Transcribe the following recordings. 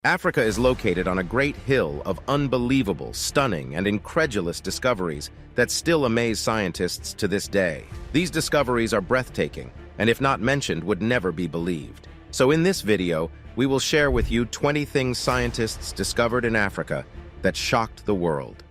Africa is located on a great hill of unbelievable, stunning, and incredulous discoveries that still amaze scientists to this day. These discoveries are breathtaking, and if not mentioned, would never be believed. So in this video, we will share with you 20 things scientists discovered in Africa that shocked the world.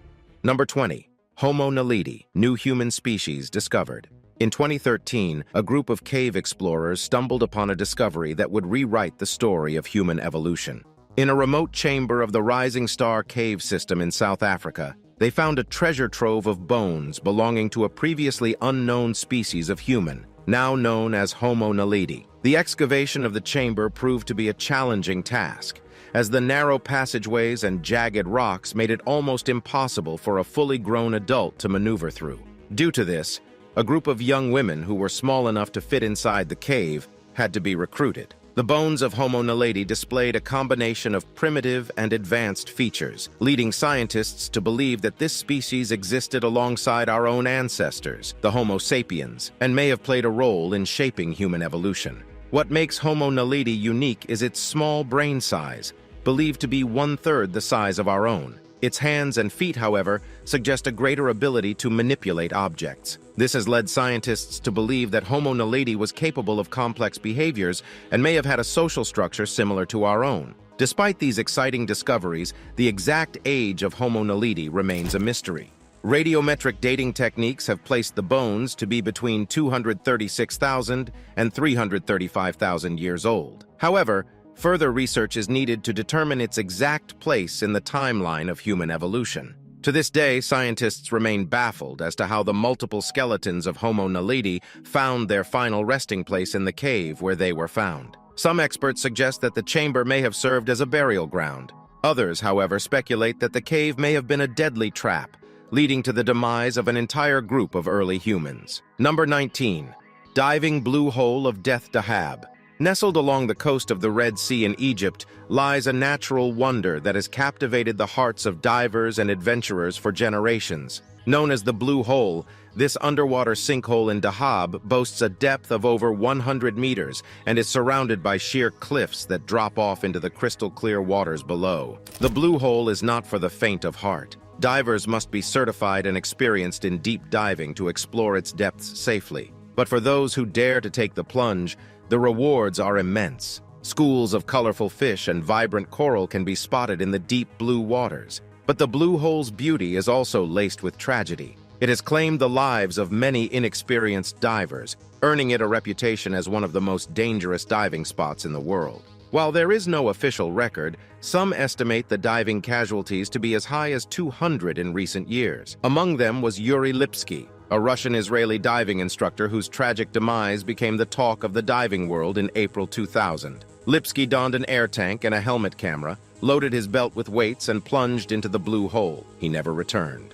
Number 20. Homo naledi, new human species discovered. In 2013, a group of cave explorers stumbled upon a discovery that would rewrite the story of human evolution. In a remote chamber of the Rising Star cave system in South Africa, they found a treasure trove of bones belonging to a previously unknown species of human, now known as Homo naledi. The excavation of the chamber proved to be a challenging task, as the narrow passageways and jagged rocks made it almost impossible for a fully grown adult to maneuver through. Due to this, a group of young women who were small enough to fit inside the cave had to be recruited. The bones of Homo naledi displayed a combination of primitive and advanced features, leading scientists to believe that this species existed alongside our own ancestors, the Homo sapiens, and may have played a role in shaping human evolution. What makes Homo naledi unique is its small brain size, believed to be 1/3 the size of our own. Its hands and feet, however, suggest a greater ability to manipulate objects. This has led scientists to believe that Homo naledi was capable of complex behaviors and may have had a social structure similar to our own. Despite these exciting discoveries, the exact age of Homo naledi remains a mystery. Radiometric dating techniques have placed the bones to be between 236,000 and 335,000 years old. However, further research is needed to determine its exact place in the timeline of human evolution. To this day, scientists remain baffled as to how the multiple skeletons of Homo naledi found their final resting place in the cave where they were found. Some experts suggest that the chamber may have served as a burial ground. Others, however, speculate that the cave may have been a deadly trap, leading to the demise of an entire group of early humans. Number 19. Diving blue hole of Death Dahab. Nestled along the coast of the Red Sea in Egypt lies a natural wonder that has captivated the hearts of divers and adventurers for generations. Known as the Blue Hole, this underwater sinkhole in Dahab boasts a depth of over 100 meters and is surrounded by sheer cliffs that drop off into the crystal-clear waters below. The Blue Hole is not for the faint of heart. Divers must be certified and experienced in deep diving to explore its depths safely. But for those who dare to take the plunge, the rewards are immense. Schools of colorful fish and vibrant coral can be spotted in the deep blue waters. But the Blue Hole's beauty is also laced with tragedy. It has claimed the lives of many inexperienced divers, earning it a reputation as one of the most dangerous diving spots in the world. While there is no official record, some estimate the diving casualties to be as high as 200 in recent years. Among them was Yuri Lipsky, a Russian-Israeli diving instructor whose tragic demise became the talk of the diving world in April 2000. Lipsky donned an air tank and a helmet camera, loaded his belt with weights, and plunged into the Blue Hole. He never returned.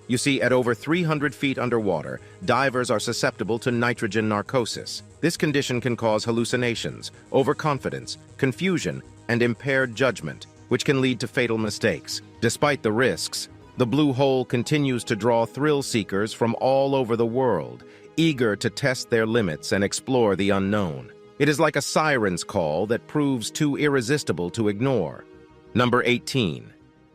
You see, at over 300 feet underwater, divers are susceptible to nitrogen narcosis. This condition can cause hallucinations, overconfidence, confusion, and impaired judgment, which can lead to fatal mistakes. Despite the risks, the Blue Hole continues to draw thrill seekers from all over the world, eager to test their limits and explore the unknown. It is like a siren's call that proves too irresistible to ignore. Number 18.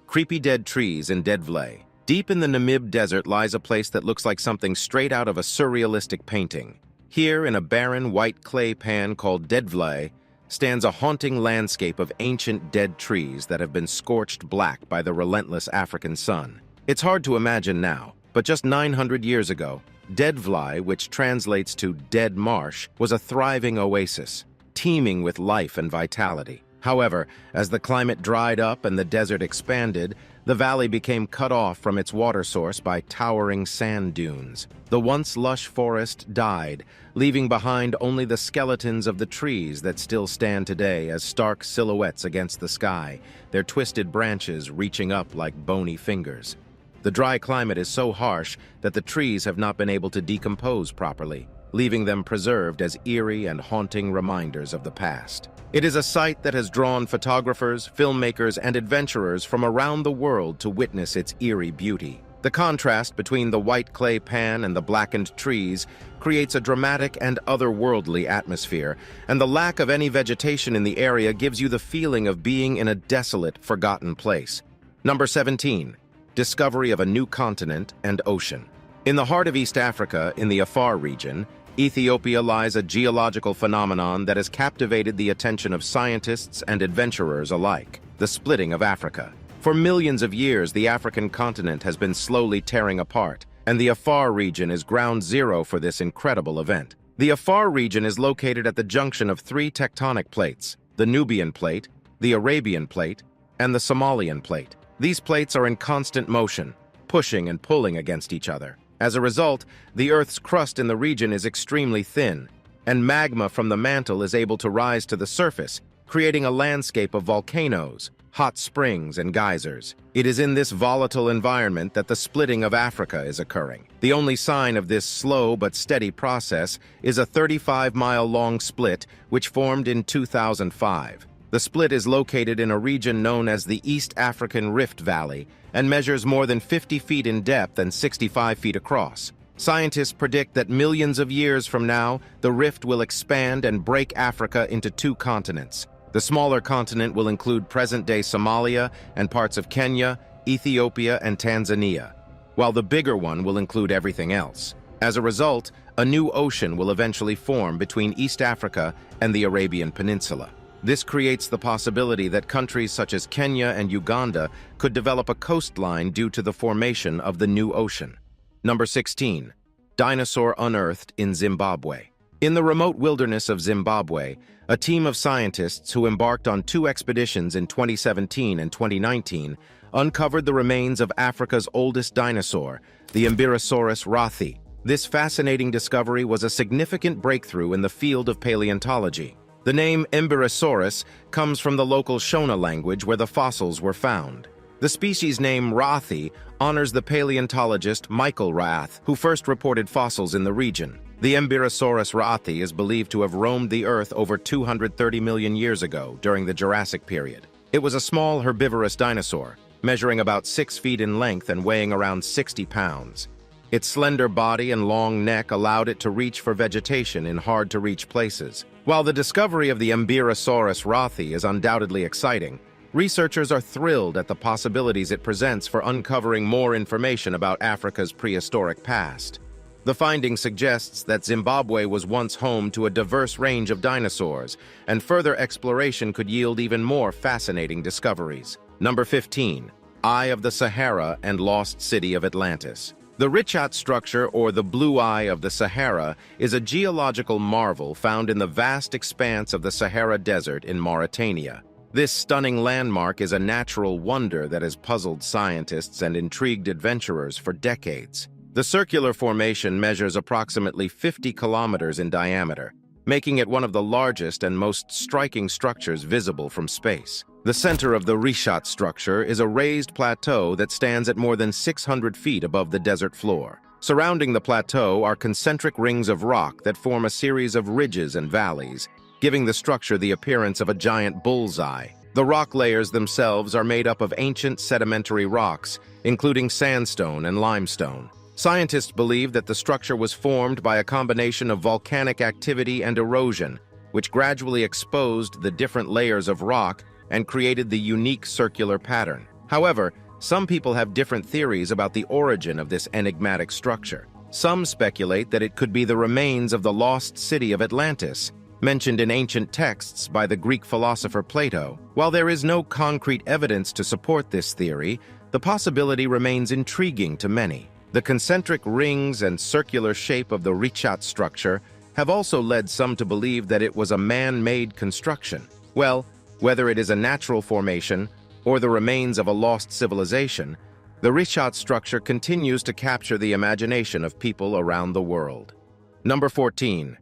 Creepy dead trees in Dedvlay. Deep in the Namib Desert lies a place that looks like something straight out of a surrealistic painting. Here, in a barren white clay pan called Dedvlay, stands a haunting landscape of ancient dead trees that have been scorched black by the relentless African sun. It's hard to imagine now, but just 900 years ago, Dedvlay, which translates to dead marsh, was a thriving oasis, teeming with life and vitality. However, as the climate dried up and the desert expanded, the valley became cut off from its water source by towering sand dunes. The once lush forest died, leaving behind only the skeletons of the trees that still stand today as stark silhouettes against the sky, their twisted branches reaching up like bony fingers. The dry climate is so harsh that the trees have not been able to decompose properly, leaving them preserved as eerie and haunting reminders of the past. It is a sight that has drawn photographers, filmmakers, and adventurers from around the world to witness its eerie beauty. The contrast between the white clay pan and the blackened trees creates a dramatic and otherworldly atmosphere, and the lack of any vegetation in the area gives you the feeling of being in a desolate, forgotten place. Number 17. Discovery of a new continent and ocean. In the heart of East Africa, in the Afar region, Ethiopia lies a geological phenomenon that has captivated the attention of scientists and adventurers alike: the splitting of Africa. For millions of years, the African continent has been slowly tearing apart, and the Afar region is ground zero for this incredible event. The Afar region is located at the junction of three tectonic plates: the Nubian plate, the Arabian plate, and the Somalian plate. These plates are in constant motion, pushing and pulling against each other. As a result, the Earth's crust in the region is extremely thin, and magma from the mantle is able to rise to the surface, creating a landscape of volcanoes, hot springs, and geysers. It is in this volatile environment that the splitting of Africa is occurring. The only sign of this slow but steady process is a 35-mile-long split which formed in 2005. The split is located in a region known as the East African Rift Valley and measures more than 50 feet in depth and 65 feet across. Scientists predict that millions of years from now, the rift will expand and break Africa into two continents. The smaller continent will include present-day Somalia and parts of Kenya, Ethiopia, and Tanzania, while the bigger one will include everything else. As a result, a new ocean will eventually form between East Africa and the Arabian Peninsula. This creates the possibility that countries such as Kenya and Uganda could develop a coastline due to the formation of the new ocean. Number 16. Dinosaur unearthed in Zimbabwe. In the remote wilderness of Zimbabwe, a team of scientists who embarked on two expeditions in 2017 and 2019 uncovered the remains of Africa's oldest dinosaur, the Embirosaurus rathi. This fascinating discovery was a significant breakthrough in the field of paleontology. The name Embirosaurus comes from the local Shona language where the fossils were found. The species name rathi honors the paleontologist Michael Rath, who first reported fossils in the region. The Embirosaurus rathi is believed to have roamed the Earth over 230 million years ago during the Jurassic period. It was a small herbivorous dinosaur, measuring about 6 feet in length and weighing around 60 pounds. Its slender body and long neck allowed it to reach for vegetation in hard-to-reach places. While the discovery of the Embirosaurus rathi is undoubtedly exciting, researchers are thrilled at the possibilities it presents for uncovering more information about Africa's prehistoric past. The finding suggests that Zimbabwe was once home to a diverse range of dinosaurs, and further exploration could yield even more fascinating discoveries. Number 15. Eye of the Sahara and Lost City of Atlantis. The Richat structure, or the Blue Eye of the Sahara, is a geological marvel found in the vast expanse of the Sahara Desert in Mauritania. This stunning landmark is a natural wonder that has puzzled scientists and intrigued adventurers for decades. The circular formation measures approximately 50 kilometers in diameter, making it one of the largest and most striking structures visible from space. The center of the Richat structure is a raised plateau that stands at more than 600 feet above the desert floor. Surrounding the plateau are concentric rings of rock that form a series of ridges and valleys, giving the structure the appearance of a giant bullseye. The rock layers themselves are made up of ancient sedimentary rocks, including sandstone and limestone. Scientists believe that the structure was formed by a combination of volcanic activity and erosion, which gradually exposed the different layers of rock and created the unique circular pattern. However, some people have different theories about the origin of this enigmatic structure. Some speculate that it could be the remains of the lost city of Atlantis, mentioned in ancient texts by the Greek philosopher Plato. While there is no concrete evidence to support this theory, the possibility remains intriguing to many. The concentric rings and circular shape of the Richat structure have also led some to believe that it was a man-made construction. Well, whether it is a natural formation or the remains of a lost civilization, the Richat structure continues to capture the imagination of people around the world. Number 14.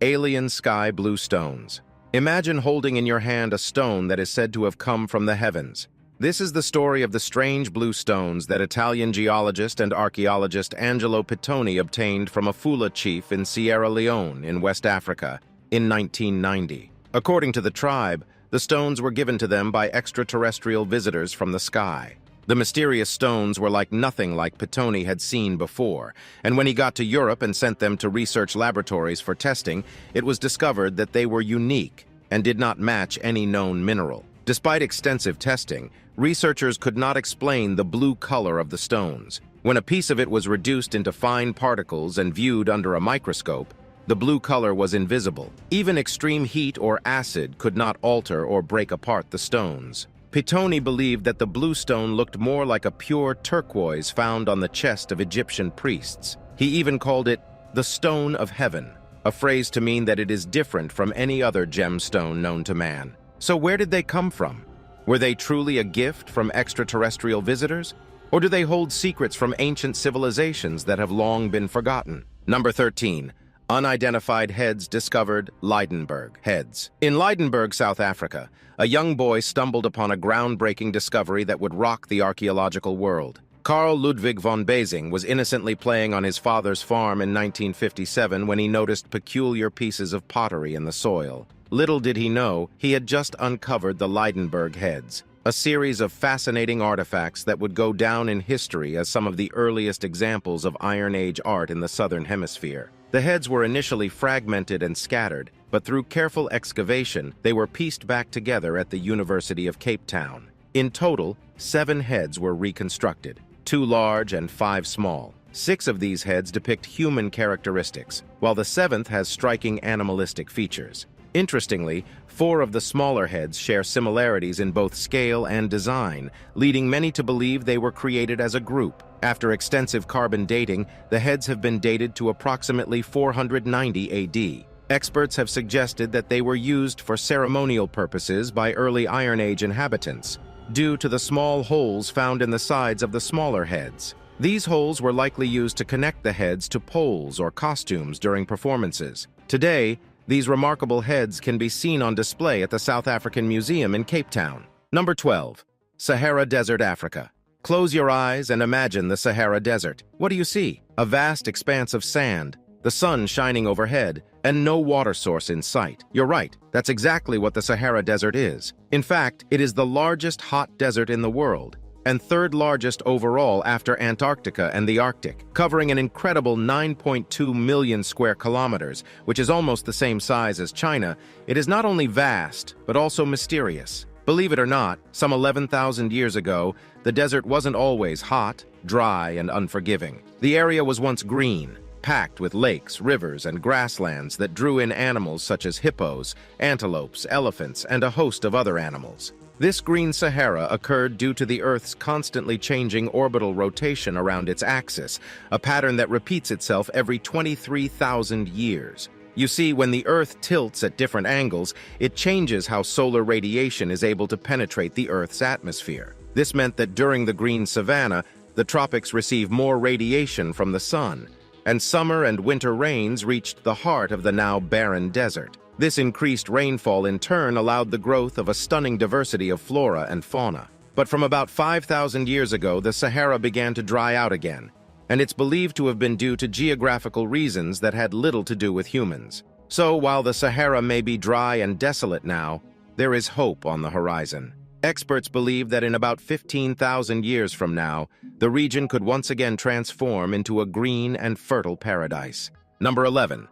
Alien sky blue stones. Imagine holding in your hand a stone that is said to have come from the heavens. This is the story of the strange blue stones that Italian geologist and archaeologist Angelo Pittoni obtained from a Fula chief in Sierra Leone in West Africa in 1990. According to the tribe, the stones were given to them by extraterrestrial visitors from the sky. The mysterious stones were like nothing like Pitoni had seen before, and when he got to Europe and sent them to research laboratories for testing, it was discovered that they were unique and did not match any known mineral. Despite extensive testing, researchers could not explain the blue color of the stones. When a piece of it was reduced into fine particles and viewed under a microscope, the blue color was invisible. Even extreme heat or acid could not alter or break apart the stones. Pitoni believed that the blue stone looked more like a pure turquoise found on the chest of Egyptian priests. He even called it the stone of heaven, a phrase to mean that it is different from any other gemstone known to man. So where did they come from? Were they truly a gift from extraterrestrial visitors? Or do they hold secrets from ancient civilizations that have long been forgotten? Number 13. Unidentified heads discovered, Lydenburg heads. In Lydenburg, South Africa, a young boy stumbled upon a groundbreaking discovery that would rock the archaeological world. Carl Ludwig von Basing was innocently playing on his father's farm in 1957 when he noticed peculiar pieces of pottery in the soil. Little did he know, he had just uncovered the Lydenburg heads, a series of fascinating artifacts that would go down in history as some of the earliest examples of Iron Age art in the Southern Hemisphere. The heads were initially fragmented and scattered, but through careful excavation, they were pieced back together at the University of Cape Town. In total, 7 heads were reconstructed, 2 large and 5 small. 6 of these heads depict human characteristics, while the 7th has striking animalistic features. Interestingly, 4 of the smaller heads share similarities in both scale and design, leading many to believe they were created as a group. After extensive carbon dating, the heads have been dated to approximately 490 AD. Experts have suggested that they were used for ceremonial purposes by early Iron Age inhabitants, due to the small holes found in the sides of the smaller heads. These holes were likely used to connect the heads to poles or costumes during performances. Today, these remarkable heads can be seen on display at the South African Museum in Cape Town. Number 12. Sahara Desert, Africa. Close your eyes and imagine the Sahara Desert. What do you see? A vast expanse of sand, the sun shining overhead, and no water source in sight. You're right, that's exactly what the Sahara Desert is. In fact, it is the largest hot desert in the world, and 3rd largest overall after Antarctica and the Arctic, covering an incredible 9.2 million square kilometers, which is almost the same size as China. It is not only vast, but also mysterious. Believe it or not, some 11,000 years ago, the desert wasn't always hot, dry, and unforgiving. The area was once green, packed with lakes, rivers, and grasslands that drew in animals such as hippos, antelopes, elephants, and a host of other animals. This green Sahara occurred due to the Earth's constantly changing orbital rotation around its axis, a pattern that repeats itself every 23,000 years. You see, when the Earth tilts at different angles, it changes how solar radiation is able to penetrate the Earth's atmosphere. This meant that during the green savanna, the tropics receive more radiation from the sun, and summer and winter rains reached the heart of the now barren desert. This increased rainfall in turn allowed the growth of a stunning diversity of flora and fauna. But from about 5,000 years ago, the Sahara began to dry out again, and it's believed to have been due to geographical reasons that had little to do with humans. So while the Sahara may be dry and desolate now, there is hope on the horizon. Experts believe that in about 15,000 years from now, the region could once again transform into a green and fertile paradise. Number 11.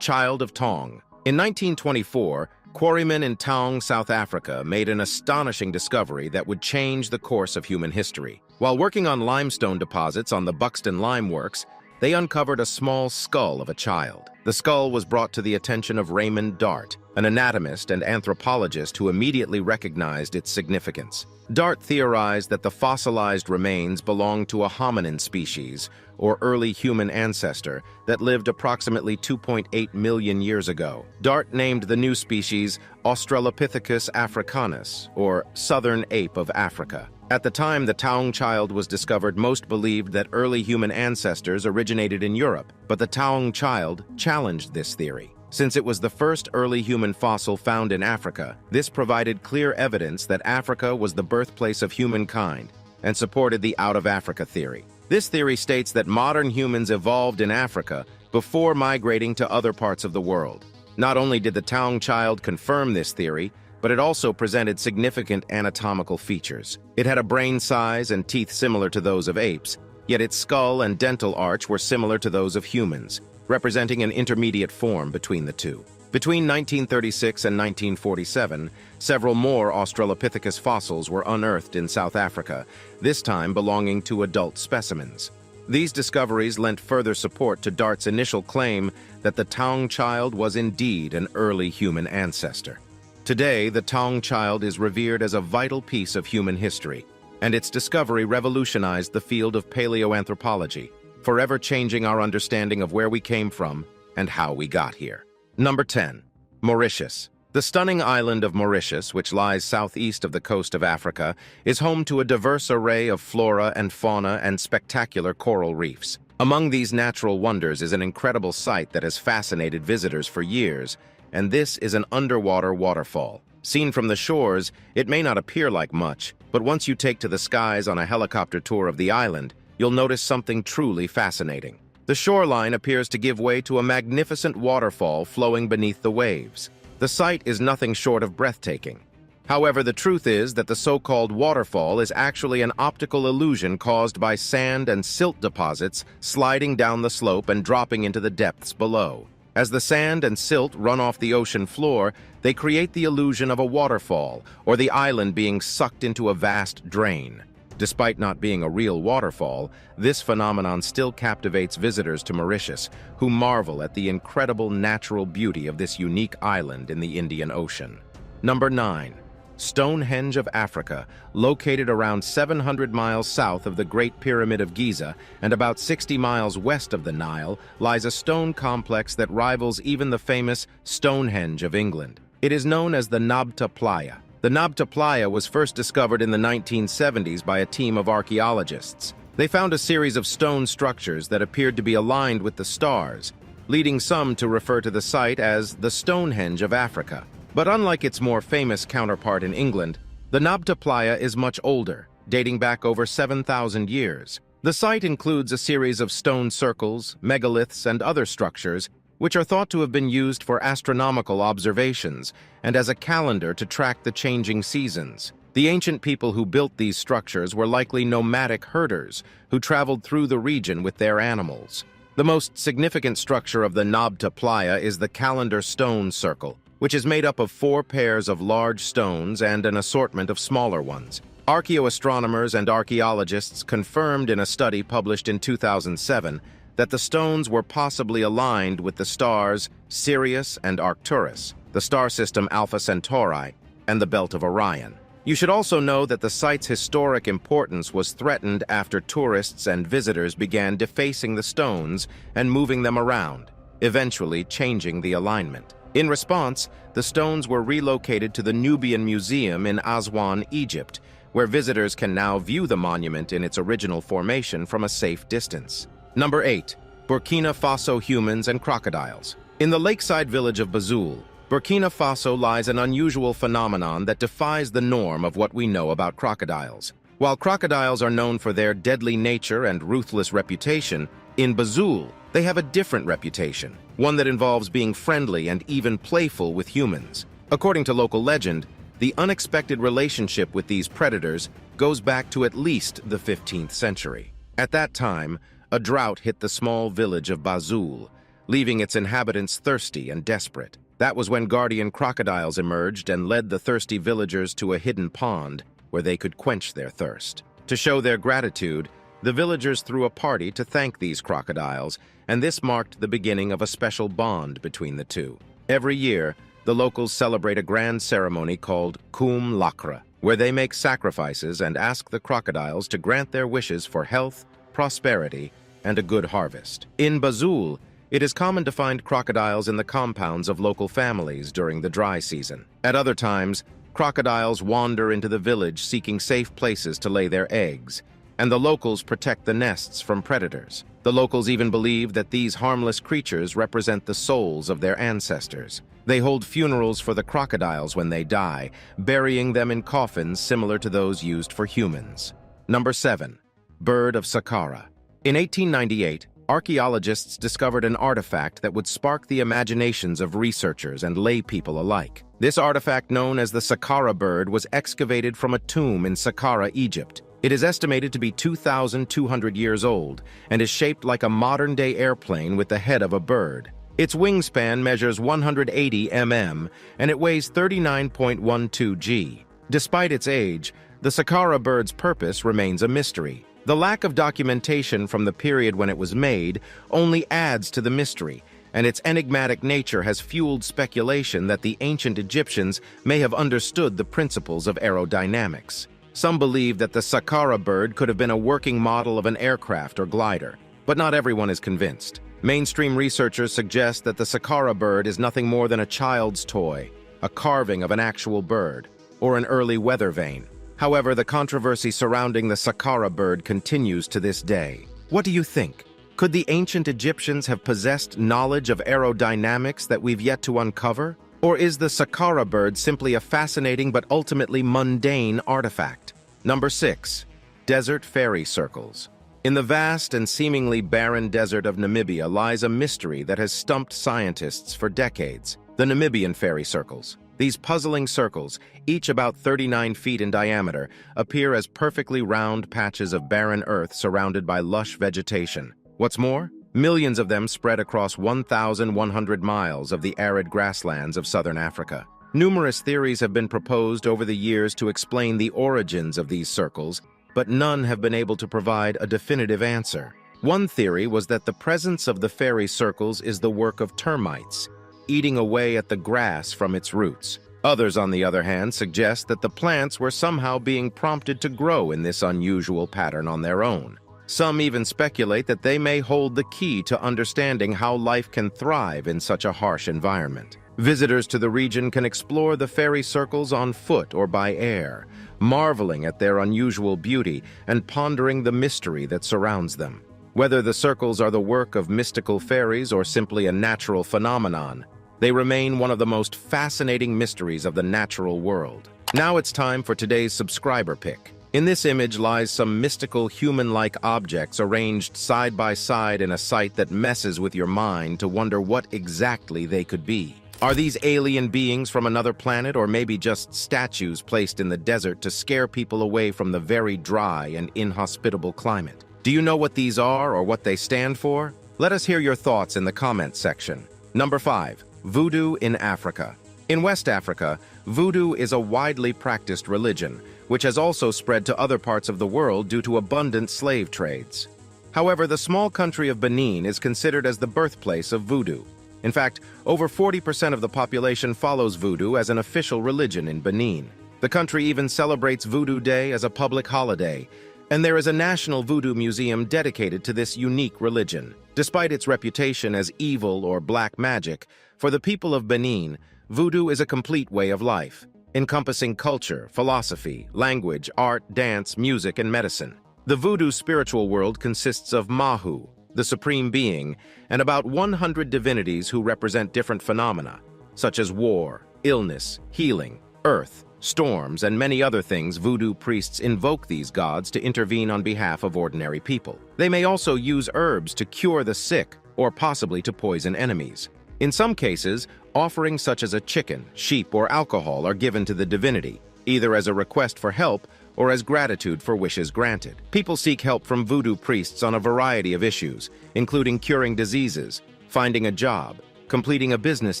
Child of Tong. In 1924, quarrymen in Taung, South Africa made an astonishing discovery that would change the course of human history. While working on limestone deposits on the Buxton Lime Works, they uncovered a small skull of a child. The skull was brought to the attention of Raymond Dart, an anatomist and anthropologist who immediately recognized its significance. Dart theorized that the fossilized remains belonged to a hominin species, or early human ancestor, that lived approximately 2.8 million years ago. Dart named the new species Australopithecus africanus, or Southern Ape of Africa. At the time the Taung child was discovered, most believed that early human ancestors originated in Europe, but the Taung child challenged this theory. Since it was the first early human fossil found in Africa, this provided clear evidence that Africa was the birthplace of humankind and supported the out-of-Africa theory. This theory states that modern humans evolved in Africa before migrating to other parts of the world. Not only did the Taung child confirm this theory, but it also presented significant anatomical features. It had a brain size and teeth similar to those of apes, yet its skull and dental arch were similar to those of humans, representing an intermediate form between the two. Between 1936 and 1947, several more Australopithecus fossils were unearthed in South Africa, this time belonging to adult specimens. These discoveries lent further support to Dart's initial claim that the Taung child was indeed an early human ancestor. Today, the Taung child is revered as a vital piece of human history, and its discovery revolutionized the field of paleoanthropology, forever changing our understanding of where we came from and how we got here. Number 10. Mauritius. The stunning island of Mauritius, which lies southeast of the coast of Africa, is home to a diverse array of flora and fauna and spectacular coral reefs. Among these natural wonders is an incredible sight that has fascinated visitors for years, and this is an underwater waterfall. Seen from the shores, it may not appear like much, but once you take to the skies on a helicopter tour of the island, you'll notice something truly fascinating. The shoreline appears to give way to a magnificent waterfall flowing beneath the waves. The sight is nothing short of breathtaking. However, the truth is that the so-called waterfall is actually an optical illusion caused by sand and silt deposits sliding down the slope and dropping into the depths below. As the sand and silt run off the ocean floor, they create the illusion of a waterfall, or the island being sucked into a vast drain. Despite not being a real waterfall, this phenomenon still captivates visitors to Mauritius, who marvel at the incredible natural beauty of this unique island in the Indian Ocean. Number 9. Stonehenge of Africa. Located around 700 miles south of the Great Pyramid of Giza and about 60 miles west of the Nile, lies a stone complex that rivals even the famous Stonehenge of England. It is known as the Nabta Playa. The Nabta Playa was first discovered in the 1970s by a team of archaeologists. They found a series of stone structures that appeared to be aligned with the stars, leading some to refer to the site as the Stonehenge of Africa. But unlike its more famous counterpart in England, the Nabta Playa is much older, dating back over 7,000 years. The site includes a series of stone circles, megaliths, and other structures, which are thought to have been used for astronomical observations and as a calendar to track the changing seasons. The ancient people who built these structures were likely nomadic herders who traveled through the region with their animals. The most significant structure of the Nabta Playa is the calendar stone circle, which is made up of 4 pairs of large stones and an assortment of smaller ones. Archaeoastronomers and archaeologists confirmed in a study published in 2007 that the stones were possibly aligned with the stars Sirius and Arcturus, the star system Alpha Centauri, and the Belt of Orion. You should also know that the site's historic importance was threatened after tourists and visitors began defacing the stones and moving them around, eventually changing the alignment. In response, the stones were relocated to the Nubian Museum in Aswan, Egypt, where visitors can now view the monument in its original formation from a safe distance. Number 8. Burkina Faso humans and crocodiles. In the lakeside village of Banjul, Burkina Faso lies an unusual phenomenon that defies the norm of what we know about crocodiles. While crocodiles are known for their deadly nature and ruthless reputation, in Banjul, they have a different reputation, one that involves being friendly and even playful with humans. According to local legend, the unexpected relationship with these predators goes back to at least the 15th century. At that time, a drought hit the small village of Banjul, leaving its inhabitants thirsty and desperate. That was when guardian crocodiles emerged and led the thirsty villagers to a hidden pond where they could quench their thirst. To show their gratitude, the villagers threw a party to thank these crocodiles, and this marked the beginning of a special bond between the two. Every year, the locals celebrate a grand ceremony called Kum Lakra, where they make sacrifices and ask the crocodiles to grant their wishes for health, prosperity, and a good harvest. In Banjul, it is common to find crocodiles in the compounds of local families during the dry season. At other times, crocodiles wander into the village seeking safe places to lay their eggs, and the locals protect the nests from predators. The locals even believe that these harmless creatures represent the souls of their ancestors. They hold funerals for the crocodiles when they die, burying them in coffins similar to those used for humans. Number 7. Bird of Saqqara. In 1898, archaeologists discovered an artifact that would spark the imaginations of researchers and lay people alike. This artifact, known as the Saqqara bird, was excavated from a tomb in Saqqara, Egypt. It is estimated to be 2,200 years old and is shaped like a modern-day airplane with the head of a bird. Its wingspan measures 180 mm and it weighs 39.12 g. Despite its age, the Saqqara bird's purpose remains a mystery. The lack of documentation from the period when it was made only adds to the mystery, and its enigmatic nature has fueled speculation that the ancient Egyptians may have understood the principles of aerodynamics. Some believe that the Saqqara bird could have been a working model of an aircraft or glider, but not everyone is convinced. Mainstream researchers suggest that the Saqqara bird is nothing more than a child's toy, a carving of an actual bird, or an early weather vane. However, the controversy surrounding the Saqqara bird continues to this day. What do you think? Could the ancient Egyptians have possessed knowledge of aerodynamics that we've yet to uncover? Or is the Saqqara bird simply a fascinating but ultimately mundane artifact? Number 6. Desert fairy circles. In the vast and seemingly barren desert of Namibia lies a mystery that has stumped scientists for decades: the Namibian fairy circles. These puzzling circles, each about 39 feet in diameter, appear as perfectly round patches of barren earth surrounded by lush vegetation. What's more, millions of them spread across 1,100 miles of the arid grasslands of southern Africa. Numerous theories have been proposed over the years to explain the origins of these circles, but none have been able to provide a definitive answer. One theory was that the presence of the fairy circles is the work of termites, eating away at the grass from its roots. Others, on the other hand, suggest that the plants were somehow being prompted to grow in this unusual pattern on their own. Some even speculate that they may hold the key to understanding how life can thrive in such a harsh environment. Visitors to the region can explore the fairy circles on foot or by air, marveling at their unusual beauty and pondering the mystery that surrounds them. Whether the circles are the work of mystical fairies or simply a natural phenomenon, they remain one of the most fascinating mysteries of the natural world. Now it's time for today's subscriber pick. In this image lies some mystical human-like objects arranged side by side in a site that messes with your mind to wonder what exactly they could be. Are these alien beings from another planet, or maybe just statues placed in the desert to scare people away from the very dry and inhospitable climate? Do you know what these are or what they stand for? Let us hear your thoughts in the comments section. Number 5. Voodoo in Africa. In West Africa, voodoo is a widely practiced religion, which has also spread to other parts of the world due to abundant slave trades. However, the small country of Benin is considered as the birthplace of voodoo. In fact, over 40% of the population follows voodoo as an official religion in Benin. The country even celebrates Voodoo Day as a public holiday, and there is a national voodoo museum dedicated to this unique religion. Despite its reputation as evil or black magic, for the people of Benin, voodoo is a complete way of life, encompassing culture, philosophy, language, art, dance, music, and medicine. The voodoo spiritual world consists of Mahu, the supreme being, and about 100 divinities who represent different phenomena, such as war, illness, healing, earth, storms, and many other things. Voodoo priests invoke these gods to intervene on behalf of ordinary people. They may also use herbs to cure the sick or possibly to poison enemies. In some cases, offerings such as a chicken, sheep, or alcohol are given to the divinity, either as a request for help or as gratitude for wishes granted. People seek help from voodoo priests on a variety of issues, including curing diseases, finding a job, completing a business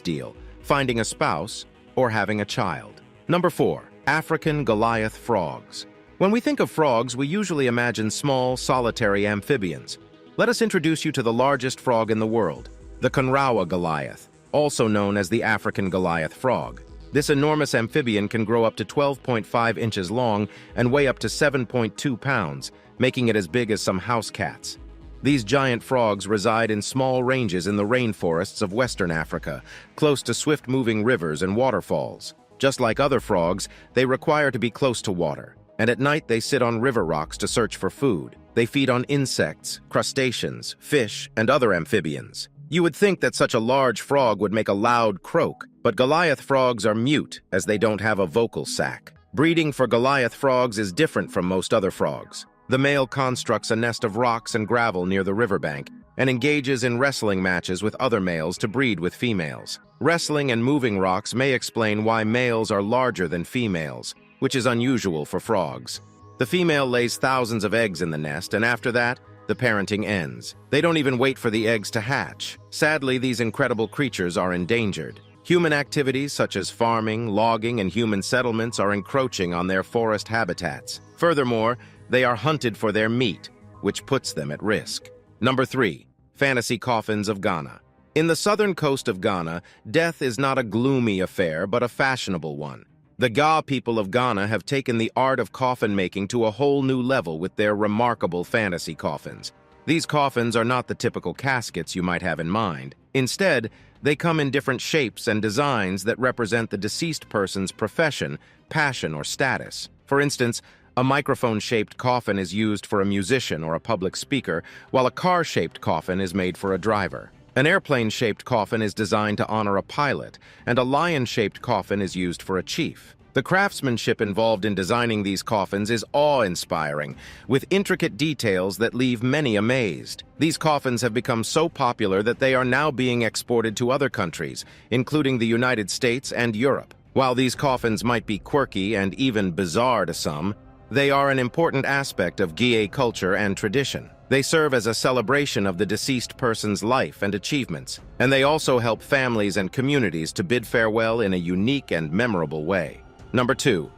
deal, finding a spouse, or having a child. Number 4. African Goliath frogs. When we think of frogs, we usually imagine small, solitary amphibians. Let us introduce you to the largest frog in the world, the Conrawa Goliath, also known as the African Goliath frog. This enormous amphibian can grow up to 12.5 inches long and weigh up to 7.2 pounds, making it as big as some house cats. These giant frogs reside in small ranges in the rainforests of Western Africa, close to swift-moving rivers and waterfalls. Just like other frogs, they require to be close to water, and at night they sit on river rocks to search for food. They feed on insects, crustaceans, fish, and other amphibians. You would think that such a large frog would make a loud croak, but Goliath frogs are mute as they don't have a vocal sac. Breeding for Goliath frogs is different from most other frogs. The male constructs a nest of rocks and gravel near the riverbank, and engages in wrestling matches with other males to breed with females. Wrestling and moving rocks may explain why males are larger than females, which is unusual for frogs. The female lays thousands of eggs in the nest, and after that, the parenting ends. They don't even wait for the eggs to hatch. Sadly, these incredible creatures are endangered. Human activities such as farming, logging, and human settlements are encroaching on their forest habitats. Furthermore, they are hunted for their meat, which puts them at risk. Number 3. Fantasy coffins of Ghana. In the southern coast of Ghana, death is not a gloomy affair, but a fashionable one. The Ga people of Ghana have taken the art of coffin making to a whole new level with their remarkable fantasy coffins. These coffins are not the typical caskets you might have in mind. Instead, they come in different shapes and designs that represent the deceased person's profession, passion, or status. For instance, a microphone-shaped coffin is used for a musician or a public speaker, while a car-shaped coffin is made for a driver. An airplane-shaped coffin is designed to honor a pilot, and a lion-shaped coffin is used for a chief. The craftsmanship involved in designing these coffins is awe-inspiring, with intricate details that leave many amazed. These coffins have become so popular that they are now being exported to other countries, including the United States and Europe. While these coffins might be quirky and even bizarre to some, they are an important aspect of Gué culture and tradition. They serve as a celebration of the deceased person's life and achievements, and they also help families and communities to bid farewell in a unique and memorable way. Number 2.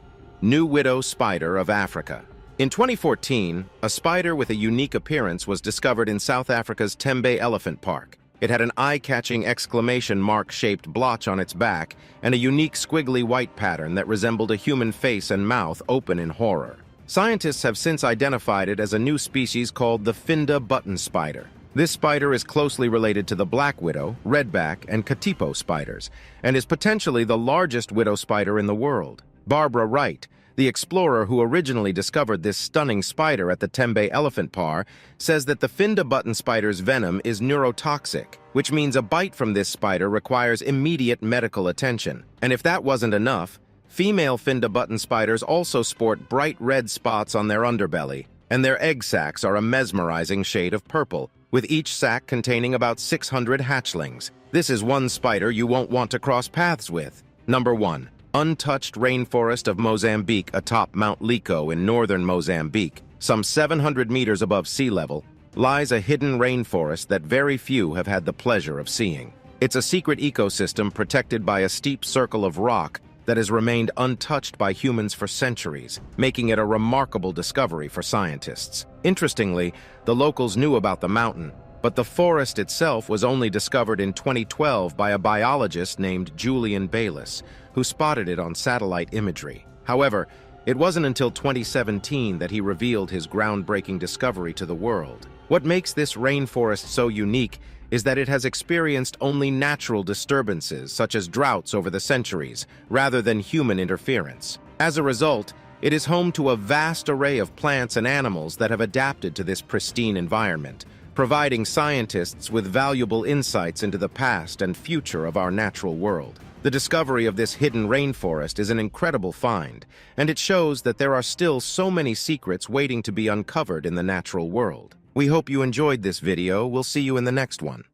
New Widow Spider of Africa. In 2014, a spider with a unique appearance was discovered in South Africa's Tembe Elephant Park. It had an eye-catching exclamation mark-shaped blotch on its back and a unique squiggly white pattern that resembled a human face and mouth open in horror. Scientists have since identified it as a new species called the Finda button spider. This spider is closely related to the black widow, redback, and katipo spiders, and is potentially the largest widow spider in the world. Barbara Wright, the explorer who originally discovered this stunning spider at the Tembe Elephant Park, says that the Finda button spider's venom is neurotoxic, which means a bite from this spider requires immediate medical attention. And if that wasn't enough, female Finda button spiders also sport bright red spots on their underbelly, and their egg sacs are a mesmerizing shade of purple, with each sac containing about 600 hatchlings. This is one spider you won't want to cross paths with. Number 1. Untouched rainforest of Mozambique atop Mount Liko in northern Mozambique, some 700 meters above sea level, lies a hidden rainforest that very few have had the pleasure of seeing. It's a secret ecosystem protected by a steep circle of rock that has remained untouched by humans for centuries, making it a remarkable discovery for scientists. Interestingly, the locals knew about the mountain, but the forest itself was only discovered in 2012 by a biologist named Julian Bayliss, who spotted it on satellite imagery. However, it wasn't until 2017 that he revealed his groundbreaking discovery to the world. What makes this rainforest so unique is that it has experienced only natural disturbances, such as droughts over the centuries, rather than human interference. As a result, it is home to a vast array of plants and animals that have adapted to this pristine environment, providing scientists with valuable insights into the past and future of our natural world. The discovery of this hidden rainforest is an incredible find, and it shows that there are still so many secrets waiting to be uncovered in the natural world. We hope you enjoyed this video. We'll see you in the next one.